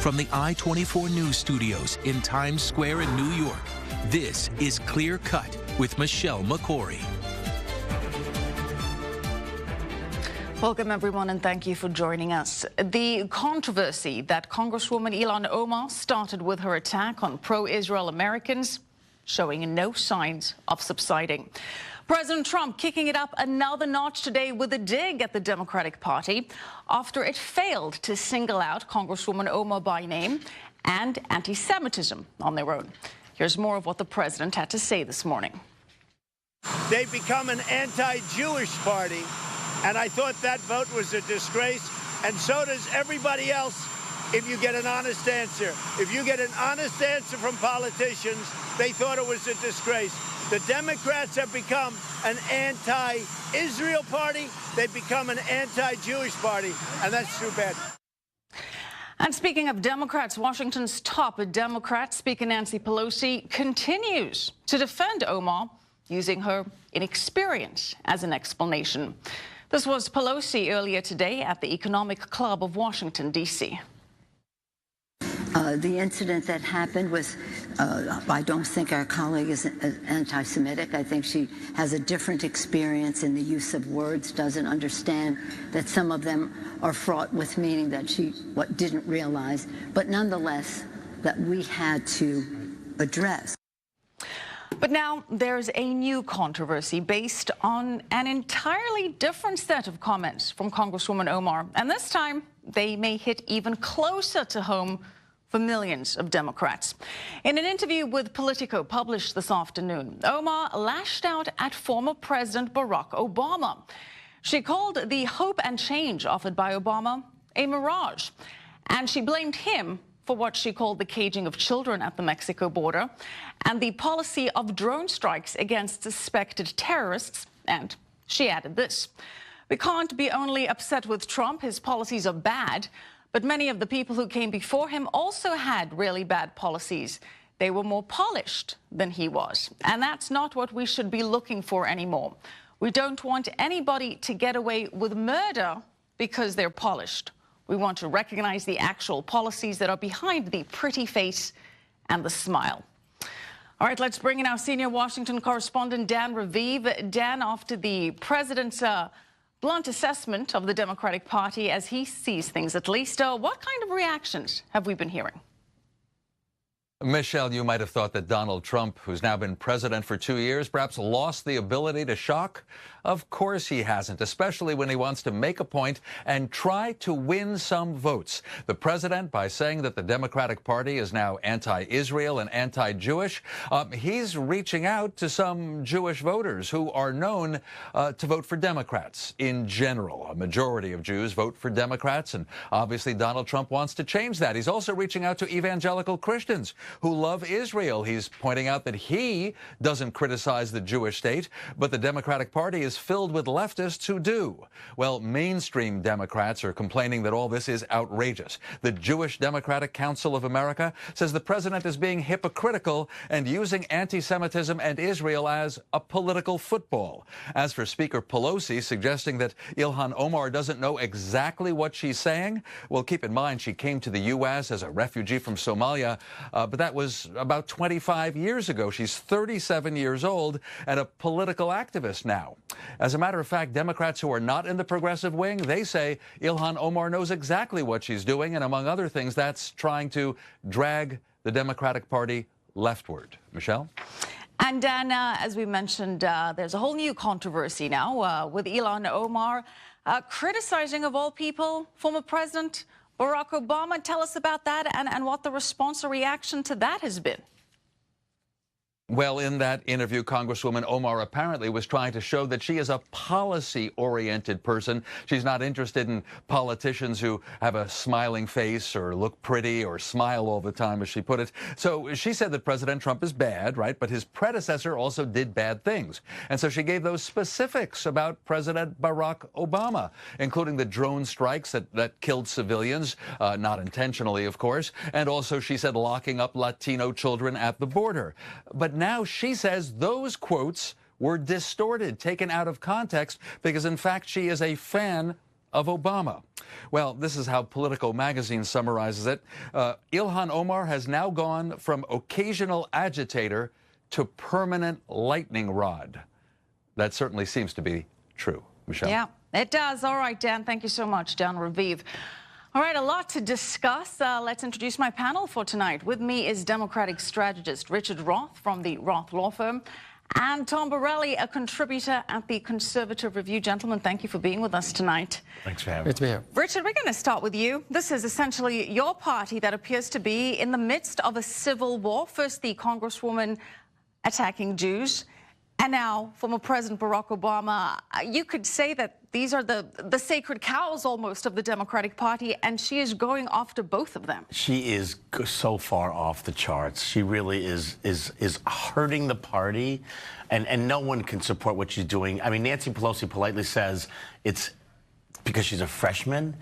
From the I-24 News Studios in Times Square in New York, this is Clear Cut with Michelle McCory. Welcome, everyone, and thank you for joining us. The controversy that Congresswoman Ilhan Omar started with her attack on pro-Israel Americans showing no signs of subsiding. President Trump kicking it up another notch today with a dig at the Democratic Party after it failed to single out Congresswoman Omar by name and anti-Semitism on their own. Here's more of what the president had to say this morning. They've become an anti-Jewish party, and I thought that vote was a disgrace, and so does everybody else if you get an honest answer. If you get an honest answer from politicians, they thought it was a disgrace. The Democrats have become an anti-Israel party. They've become an anti-Jewish party, and that's too bad. And speaking of Democrats, Washington's top Democrat, Speaker Nancy Pelosi, continues to defend Omar, using her inexperience as an explanation. This was Pelosi earlier today at the Economic Club of Washington, D.C. The incident that happened was, I don't think our colleague is anti-Semitic. I think she has a different experience in the use of words, doesn't understand that some of them are fraught with meaning that she didn't realize, but nonetheless, that we had to address. But now there's a new controversy based on an entirely different set of comments from Congresswoman Omar, and this time they may hit even closer to home for millions of Democrats. In an interview with Politico published this afternoon, Omar lashed out at former President Barack Obama. She called the hope and change offered by Obama a mirage, and she blamed him for what she called the caging of children at the Mexico border and the policy of drone strikes against suspected terrorists. And she added this: "We can't be only upset with Trump, his policies are bad, but many of the people who came before him also had really bad policies. They were more polished than he was. And that's not what we should be looking for anymore. We don't want anybody to get away with murder because they're polished. We want to recognize the actual policies that are behind the pretty face and the smile." All right, let's bring in our senior Washington correspondent, Dan Raviv. Dan, after the president's blunt assessment of the Democratic Party as he sees things, at least, what kind of reactions have we been hearing? Michelle, you might have thought that Donald Trump, who's now been president for 2 years, perhaps lost the ability to shock. Of course he hasn't, especially when he wants to make a point and try to win some votes. The president, by saying that the Democratic Party is now anti-Israel and anti-Jewish, he's reaching out to some Jewish voters who are known to vote for Democrats in general. A majority of Jews vote for Democrats, and obviously Donald Trump wants to change that. He's also reaching out to evangelical Christians who love Israel. He's pointing out that he doesn't criticize the Jewish state, but the Democratic Party is filled with leftists who do. Well, mainstream Democrats are complaining that all this is outrageous. The Jewish Democratic Council of America says the president is being hypocritical and using anti-Semitism and Israel as a political football. As for Speaker Pelosi suggesting that Ilhan Omar doesn't know exactly what she's saying, well, keep in mind she came to the U.S. as a refugee from Somalia, but that was about 25 years ago. She's 37 years old and a political activist now. As a matter of fact, Democrats who are not in the progressive wing, they say Ilhan Omar knows exactly what she's doing, and among other things, that's trying to drag the Democratic Party leftward. Michelle? And Dan, as we mentioned, there's a whole new controversy now with Ilhan Omar criticizing, of all people, former President Barack Obama. Tell us about that and what the response or reaction to that has been. Well, in that interview, Congresswoman Omar apparently was trying to show that she is a policy-oriented person. She's not interested in politicians who have a smiling face or look pretty or smile all the time, as she put it. So she said that President Trump is bad, right? But his predecessor also did bad things. And so she gave those specifics about President Barack Obama, including the drone strikes that killed civilians, not intentionally, of course. And also, she said, locking up Latino children at the border. But now she says those quotes were distorted, taken out of context, because in fact she is a fan of Obama. Well, this is how Politico magazine summarizes it. Ilhan Omar has now gone from occasional agitator to permanent lightning rod. That certainly seems to be true. Michelle? Yeah, it does. All right, Dan, thank you so much. Dan Raviv. All right, a lot to discuss. Let's introduce my panel for tonight. With me is Democratic strategist Richard Roth from the Roth Law Firm, and Tom Borelli, a contributor at the Conservative Review. Gentlemen, thank you for being with us tonight. Thanks for having me. Great to be here. Richard, we're going to start with you. This is essentially your party that appears to be in the midst of a civil war. First, the Congresswoman attacking Jews, and now former President Barack Obama. You could say that these are the sacred cows almost of the Democratic Party, and she is going after both of them. She is so far off the charts. She really is hurting the party, and no one can support what she's doing. I mean, Nancy Pelosi politely says it's because she's a freshman.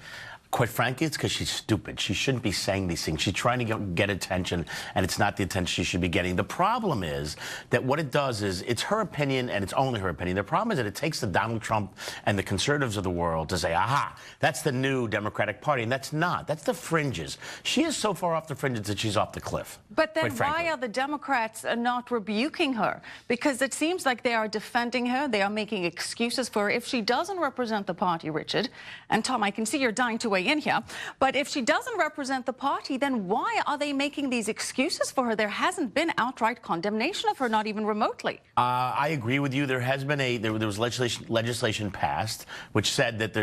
Quite frankly, it's because she's stupid. She shouldn't be saying these things. She's trying to get attention, and it's not the attention she should be getting. The problem is that what it does is it's her opinion, and it's only her opinion. The problem is that it takes the Donald Trump and the conservatives of the world to say, aha, that's the new Democratic Party, and that's not. That's the fringes. She is so far off the fringes that she's off the cliff. But then why are the Democrats not rebuking her? Because it seems like they are defending her. They are making excuses for her. If she doesn't represent the party, Richard, and Tom, I can see you're dying to weigh in here, but if she doesn't represent the party, then why are they making these excuses for her? There hasn't been outright condemnation of her, not even remotely. I agree with you. There has been there was legislation passed which said that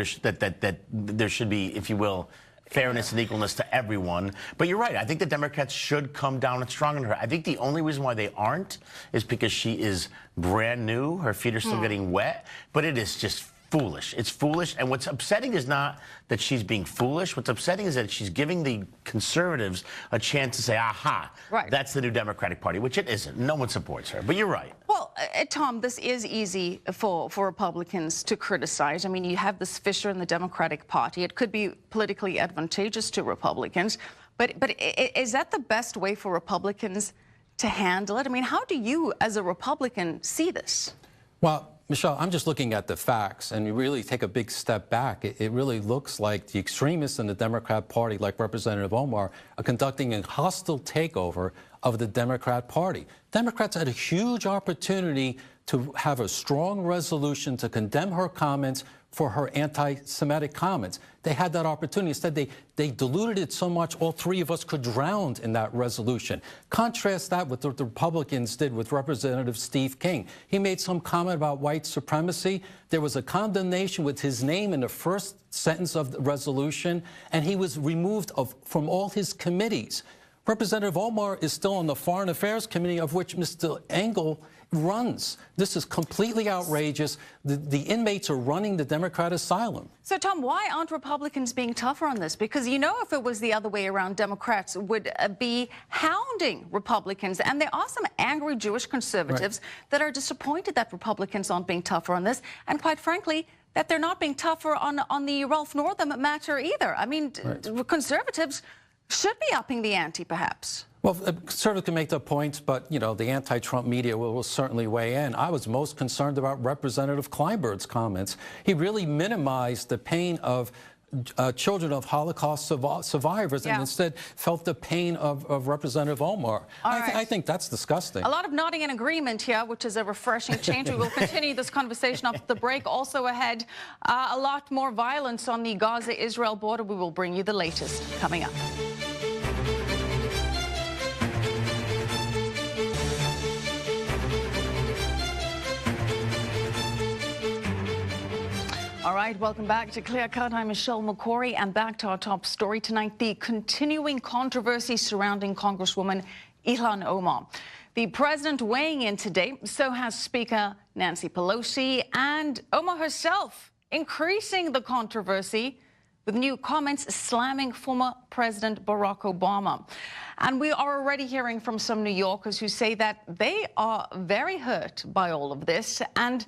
there should be, if you will, fairness and equalness to everyone. But you're right. I think the Democrats should come down and strong on her. I think the only reason why they aren't is because she is brand new. Her feet are still getting wet. But it is just foolish. It's foolish. And what's upsetting is not that she's being foolish. What's upsetting is that she's giving the conservatives a chance to say, aha, right, that's the new Democratic Party, which it isn't. No one supports her. But you're right. Well, Tom, this is easy for Republicans to criticize. I mean, you have this fissure in the Democratic Party. It could be politically advantageous to Republicans. But is that the best way for Republicans to handle it? I mean, how do you, as a Republican, see this? Well, Michelle, I'm just looking at the facts, and you really take a big step back. It really looks like the extremists in the Democrat Party, like Representative Omar, are conducting a hostile takeover of the Democrat Party. Democrats had a huge opportunity to have a strong resolution to condemn her comments for her anti-Semitic comments. They had that opportunity. Instead, they diluted it so much, all three of us could drown in that resolution. Contrast that with what the Republicans did with Representative Steve King. He made some comment about white supremacy. There was a condemnation with his name in the first sentence of the resolution, and he was removed from all his committees. Representative Omar is still on the Foreign Affairs Committee, of which Mr. Engel runs. This is completely outrageous. The inmates are running the Democrat asylum. So, Tom, why aren't Republicans being tougher on this? Because, you know, if it was the other way around, Democrats would be hounding Republicans. And there are some angry Jewish conservatives that are disappointed that Republicans aren't being tougher on this. And quite frankly, that they're not being tougher on the Ralph Northam matter either. I mean, conservatives should be upping the ante, perhaps. Well, conservatives can make their points, but, you know, the anti-Trump media will certainly weigh in. I was most concerned about Representative Kleinberg's comments. He really minimized the pain of children of Holocaust survivors and instead felt the pain of Representative Omar. I think that's disgusting. A lot of nodding in agreement here, which is a refreshing change. We will continue this conversation after the break. Also ahead, a lot more violence on the Gaza-Israel border. We will bring you the latest coming up. All right, welcome back to Clear Cut. I'm Michelle McCory, and back to our top story tonight, the continuing controversy surrounding Congresswoman Ilhan Omar. The president weighing in today, so has Speaker Nancy Pelosi, and Omar herself increasing the controversy with new comments slamming former President Barack Obama. And we are already hearing from some New Yorkers who say that they are very hurt by all of this, and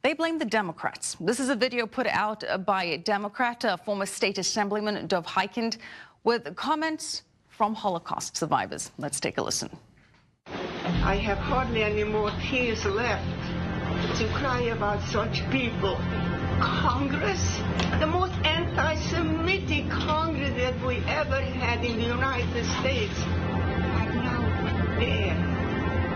they blame the Democrats. This is a video put out by a Democrat, former state assemblyman Dov Hikind, with comments from Holocaust survivors. Let's take a listen. I have hardly any more tears left to cry about such people. Congress, the most anti-Semitic Congress that we ever had in the United States, are now there.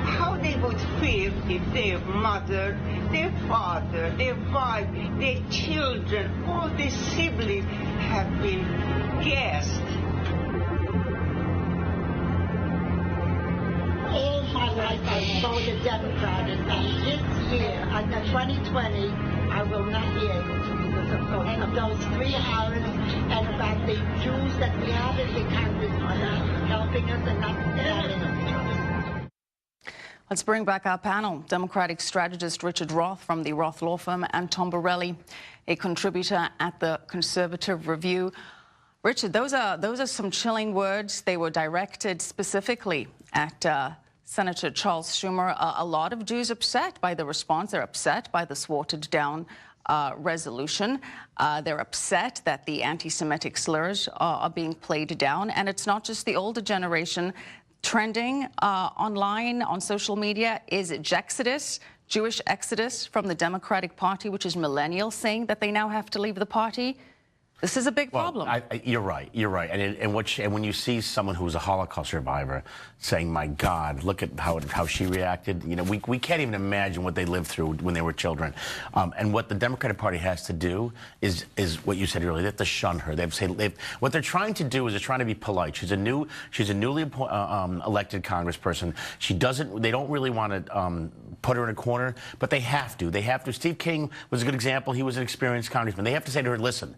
How they would feel if their mother, their father, their wife, their children, all their siblings have been gassed. All my life I voted Democratic, and this year, under 2020, I will not be able to because of those 3 hours and about the Jews that we have in the Congress are not helping us and not letting us. Let's bring back our panel. Democratic strategist Richard Roth from the Roth Law Firm and Tom Borelli, a contributor at the Conservative Review. Richard, those are some chilling words. They were directed specifically at Senator Charles Schumer. A lot of Jews upset by the response. They're upset by this watered-down resolution. They're upset that the anti-Semitic slurs are being played down. And it's not just the older generation. Trending online on social media is Jexodus, Jewish exodus from the Democratic Party, which is millennials saying that they now have to leave the party. This is a big problem. You're right. You're right. And when you see someone who's a Holocaust survivor saying, "My God, look at how she reacted," you know, we can't even imagine what they lived through when they were children. And what the Democratic Party has to do is what you said earlier. They have to shun her. They have to say what they're trying to do is they're trying to be polite. She's a newly elected congressperson. They don't really want to put her in a corner, but they have to. They have to. Steve King was a good example. He was an experienced congressman. They have to say to her, "Listen,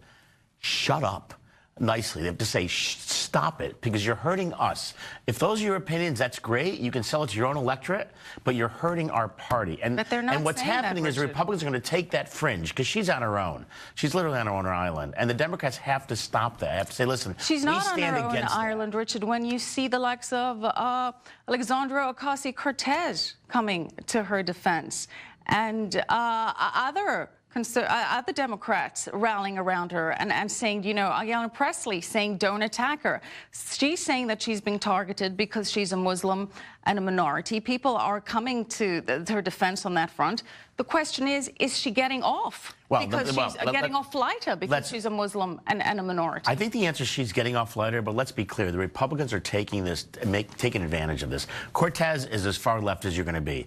shut up," nicely. They have to say, "Stop it, because you're hurting us. If those are your opinions, that's great. You can sell it to your own electorate, but you're hurting our party." And what's happening is the Republicans are going to take that fringe, because she's on her own. She's literally on her own island. And the Democrats have to stop that. They have to say, "Listen, she's not on her own island, Richard. When you see the likes of Alexandra Ocasio-Cortez coming to her defense and other Democrats rallying around her and saying, you know, Ayanna Pressley saying, "Don't attack her." She's saying that she's being targeted because she's a Muslim and a minority. People are coming to her defense on that front. The question is she getting off? Because she's getting off lighter because she's a Muslim and a minority. I think the answer is she's getting off lighter, but let's be clear. The Republicans are taking advantage of this. Cortez is as far left as you're going to be.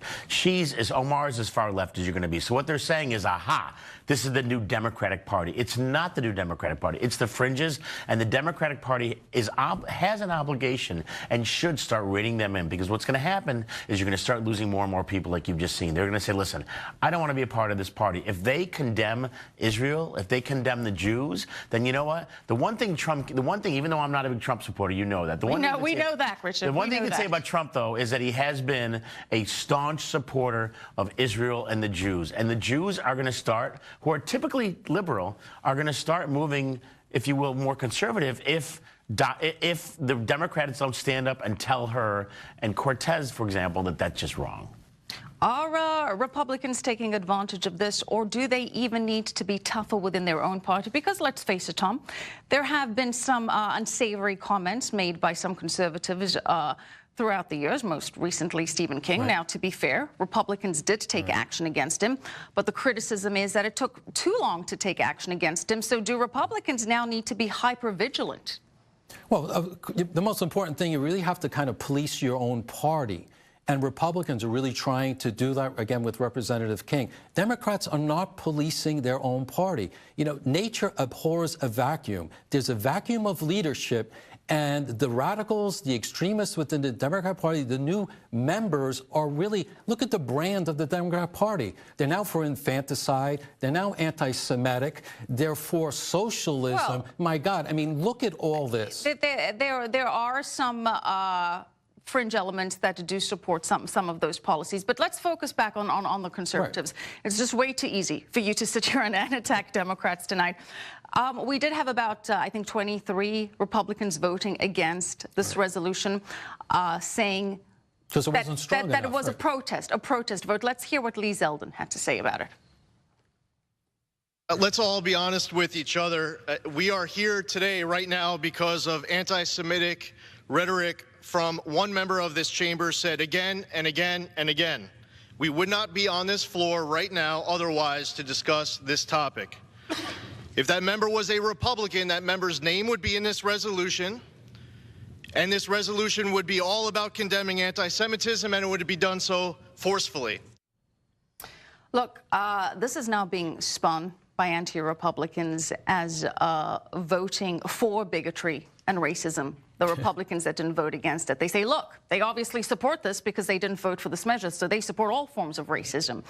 Omar is as far left as you're going to be. So what they're saying is, aha, this is the new Democratic Party. It's not the new Democratic Party. It's the fringes, and the Democratic Party has an obligation and should start reining them in, because what's going to happen is you're going to start losing more and more people like you've just seen. They're going to say, "Listen, I don't want to be a part of this party." If they condemn Israel, if they condemn the Jews, then you know what? The one thing, even though I'm not a big Trump supporter, you know that. We know that, Richard. The one thing you can say about Trump, though, is that he has been a staunch supporter of Israel and the Jews. And the Jews are going to start, who are typically liberal, are going to start moving, if you will, more conservative if the Democrats don't stand up and tell her and Cortez, for example, that that's just wrong. Are Republicans taking advantage of this, or do they even need to be tougher within their own party? Because let's face it, Tom, there have been some unsavory comments made by some conservatives throughout the years, most recently Stephen King. Now, to be fair, Republicans did take action against him, but the criticism is that it took too long to take action against him. So do Republicans now need to be hyper-vigilant? Well, the most important thing, you really have to kind of police your own party. And Republicans are really trying to do that, again, with Representative King. Democrats are not policing their own party. You know, nature abhors a vacuum. There's a vacuum of leadership, and the radicals, the extremists within the Democrat Party, the new members are really, look at the brand of the Democrat Party. They're now for infanticide. They're now anti-Semitic. They're for socialism. Well, my God, I mean, look at all this. There are some fringe elements that do support some of those policies. But let's focus back on the conservatives. Right. It's just way too easy for you to sit here and attack Democrats tonight. We did have about, I think, 23 Republicans voting against this resolution, saying it wasn't strong enough, that it was a protest vote. Let's hear what Lee Zeldin had to say about it. Let's all be honest with each other. We are here today, right now, because of anti-Semitic rhetoric from one member of this chamber said again and again and again. We would not be on this floor right now otherwise to discuss this topic. If that member was a Republican, that member's name would be in this resolution, and this resolution would be all about condemning anti-Semitism, and it would be done so forcefully. Look, this is now being spun by anti-Republicans as voting for bigotry and racism. The Republicans that didn't vote against it. They say, look, they obviously support this because they didn't vote for this measure, so they support all forms of racism.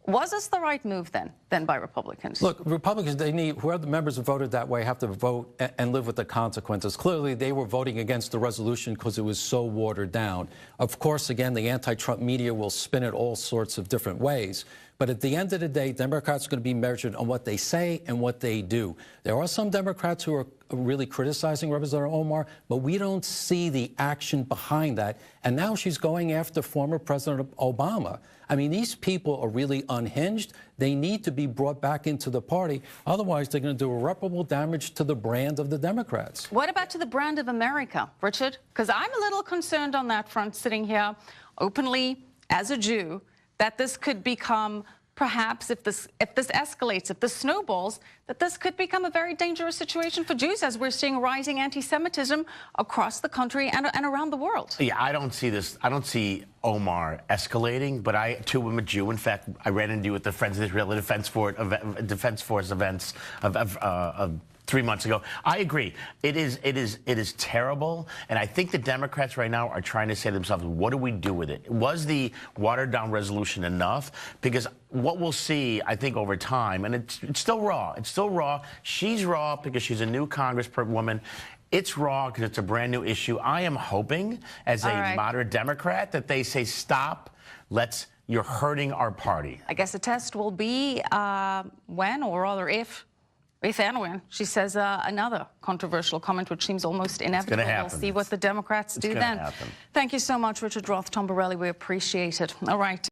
Was this the right move then by Republicans? Look, Republicans, they need, whoever the members who voted that way have to vote and live with the consequences. Clearly, they were voting against the resolution because it was so watered down. Of course, again, the anti-Trump media will spin it all sorts of different ways. But at the end of the day, Democrats are going to be measured on what they say and what they do. There are some Democrats who are really criticizing Representative Omar, but we don't see the action behind that. And now she's going after former President Obama. I mean, these people are really unhinged. They need to be brought back into the party. Otherwise, they're going to do irreparable damage to the brand of the Democrats. What about to the brand of America, Richard? Because I'm a little concerned on that front, sitting here openly as a Jew, that this could become, perhaps, if this escalates, if this snowballs, that this could become a very dangerous situation for Jews, as we're seeing rising anti-Semitism across the country and around the world. Yeah, I don't see this. I don't see Omar escalating, but I, too, am a Jew. In fact, I ran into you at the Friends of Israel Defense Force events of 3 months ago. I agree. It is terrible, and I think the Democrats right now are trying to say to themselves, what do we do with it? Was the watered-down resolution enough? Because what we'll see, I think, over time, and it's still raw. It's still raw. She's raw because she's a new Congresswoman. It's raw because it's a brand new issue. I am hoping, as a moderate Democrat, that they say, stop, you're hurting our party. I guess the test will be when, or rather if and when she says another controversial comment, which seems almost inevitable. We'll see what the Democrats do then. Thank you so much, Richard Roth, Tom Borelli. We appreciate it. All right.